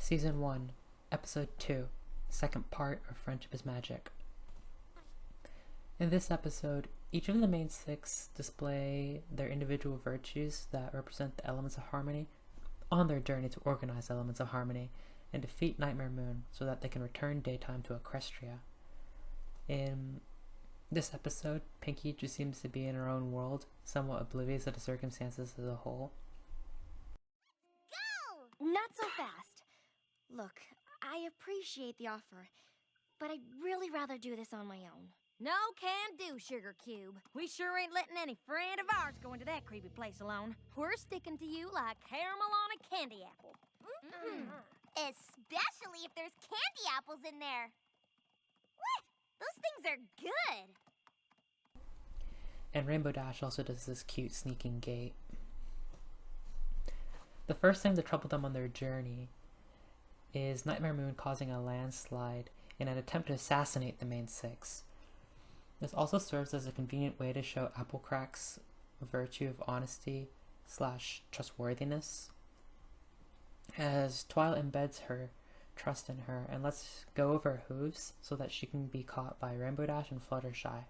Season 1, Episode 2, second part of Friendship is Magic. In this episode, each of the main six display their individual virtues that represent the elements of harmony on their journey to organize elements of harmony and defeat Nightmare Moon so that they can return daytime to Equestria. In this episode, Pinkie just seems to be in her own world, somewhat oblivious of the circumstances as a whole. Go! Not so fast. Look, I appreciate the offer, but I'd really rather do this on my own. No can do, Sugar Cube. We sure ain't letting any friend of ours go into that creepy place alone. We're sticking to you like caramel on a candy apple. Especially if there's candy apples in there. What? Those things are good. And Rainbow Dash also does this cute sneaking gait. The first thing to trouble them on their journey is Nightmare Moon causing a landslide in an attempt to assassinate the main six. This also serves as a convenient way to show Applecrack's virtue of honesty / trustworthiness, as Twilight embeds her trust in her and lets go of her hooves so that she can be caught by Rainbow Dash and Fluttershy.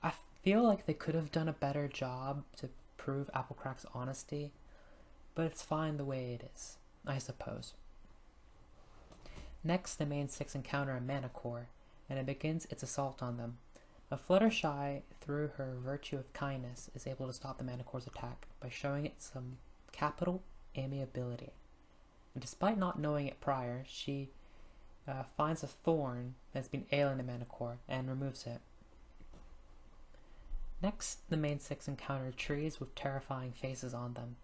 I feel like they could have done a better job to prove Applecrack's honesty, but it's fine the way it is, I suppose. Next, the main six encounter a Manicore, and it begins its assault on them. But Fluttershy, through her virtue of kindness, is able to stop the Manicore's attack by showing it some capital amiability. And despite not knowing it prior, she finds a thorn that's been ailing the Manicore and removes it. Next, the main six encounter trees with terrifying faces on them,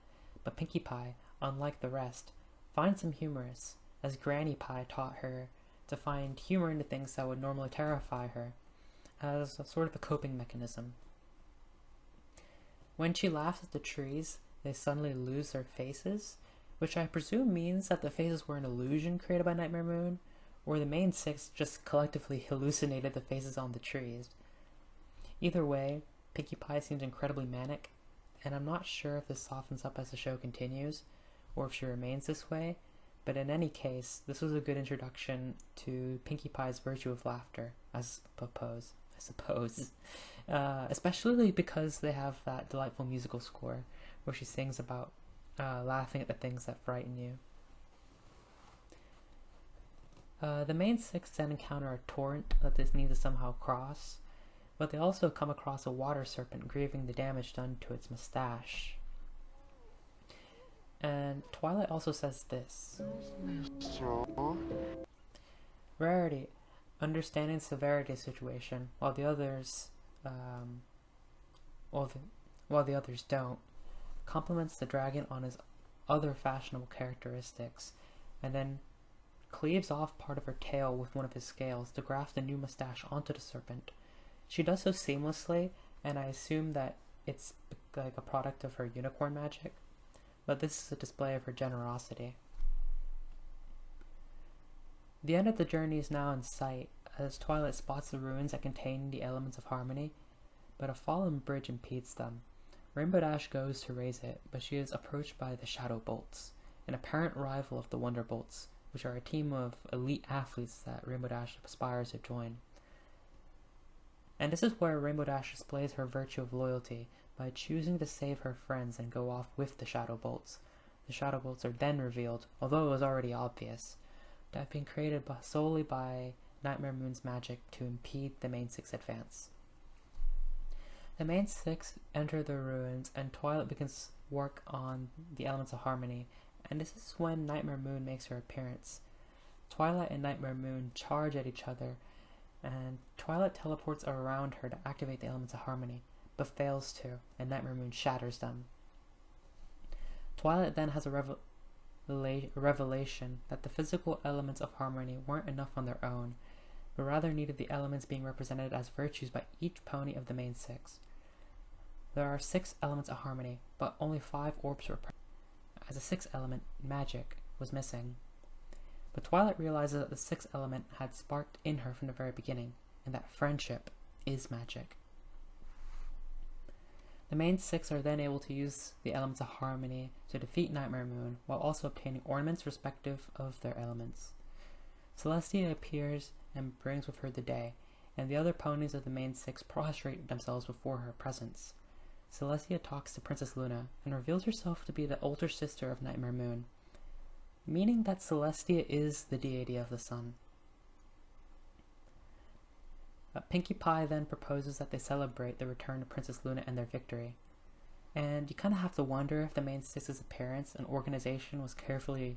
but Pinkie Pie, unlike the rest, finds them humorous, as Granny Pie taught her to find humor in the things that would normally terrify her, as a sort of a coping mechanism. When she laughs at the trees, they suddenly lose their faces, which I presume means that the faces were an illusion created by Nightmare Moon, or the main six just collectively hallucinated the faces on the trees. Either way, Pinkie Pie seems incredibly manic, and I'm not sure if this softens up as the show continues, or if she remains this way, but in any case, this was a good introduction to Pinkie Pie's virtue of laughter, I suppose. Especially because they have that delightful musical score where she sings about laughing at the things that frighten you. The main six then encounter a torrent that they need to somehow cross, but they also come across a water serpent grieving the damage done to its mustache. And Twilight also says this: Rarity, understanding the severity of the situation, while the others don't, compliments the dragon on his other fashionable characteristics, and then cleaves off part of her tail with one of his scales to graft a new mustache onto the serpent. She does so seamlessly, and I assume that it's like a product of her unicorn magic, but this is a display of her generosity. The end of the journey is now in sight, as Twilight spots the ruins that contain the elements of harmony, but a fallen bridge impedes them. Rainbow Dash goes to raise it, but she is approached by the Shadow Bolts, an apparent rival of the Wonder Bolts, which are a team of elite athletes that Rainbow Dash aspires to join. And this is where Rainbow Dash displays her virtue of loyalty by choosing to save her friends and go off with the Shadow Bolts. The Shadow Bolts are then revealed, although it was already obvious, to have been created solely by Nightmare Moon's magic to impede the main six advance. The main six enter the ruins, and Twilight begins work on the elements of harmony, and this is when Nightmare Moon makes her appearance. Twilight and Nightmare Moon charge at each other, and Twilight teleports around her to activate the elements of harmony, but fails to, and Nightmare Moon shatters them. Twilight then has a revelation that the physical elements of harmony weren't enough on their own, but rather needed the elements being represented as virtues by each pony of the main six. There are 6 elements of harmony, but only 5 orbs were present, as the 6th element, magic, was missing. But Twilight realizes that the 6th element had sparked in her from the very beginning, and that friendship is magic. The main six are then able to use the elements of harmony to defeat Nightmare Moon, while also obtaining ornaments respective of their elements. Celestia appears and brings with her the day, and the other ponies of the main six prostrate themselves before her presence. Celestia talks to Princess Luna and reveals herself to be the older sister of Nightmare Moon, meaning that Celestia is the deity of the sun. Pinkie Pie then proposes that they celebrate the return of Princess Luna and their victory. And you kind of have to wonder if the main six's appearance and organization was carefully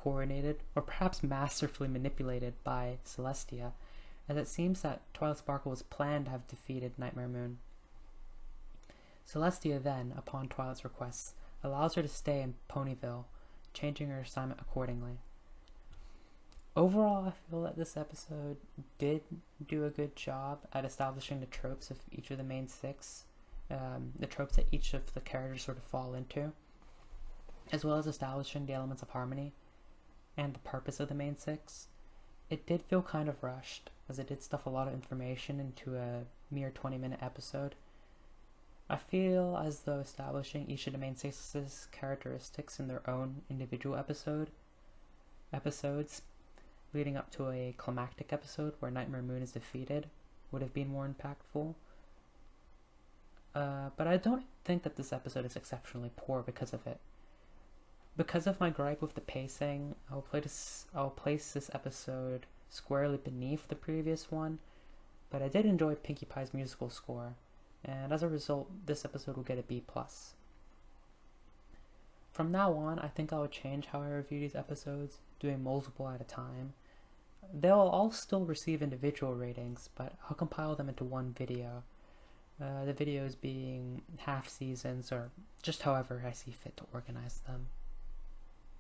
coordinated or perhaps masterfully manipulated by Celestia, as it seems that Twilight Sparkle was planned to have defeated Nightmare Moon. Celestia then, upon Twilight's request, allows her to stay in Ponyville, changing her assignment accordingly. Overall, I feel that this episode did do a good job at establishing the tropes of each of the main six, the tropes that each of the characters sort of fall into, as well as establishing the elements of harmony and the purpose of the main six. It did feel kind of rushed, as it did stuff a lot of information into a mere 20-minute episode. I feel as though establishing each of the main six's characteristics in their own individual episodes leading up to a climactic episode where Nightmare Moon is defeated would have been more impactful. But I don't think that this episode is exceptionally poor because of it. Because of my gripe with the pacing, I'll place this episode squarely beneath the previous one, but I did enjoy Pinkie Pie's musical score, and as a result, this episode will get a B+. From now on, I think I will change how I review these episodes, doing multiple at a time. They'll all still receive individual ratings, but I'll compile them into one video. The videos being half seasons, or just however I see fit to organize them.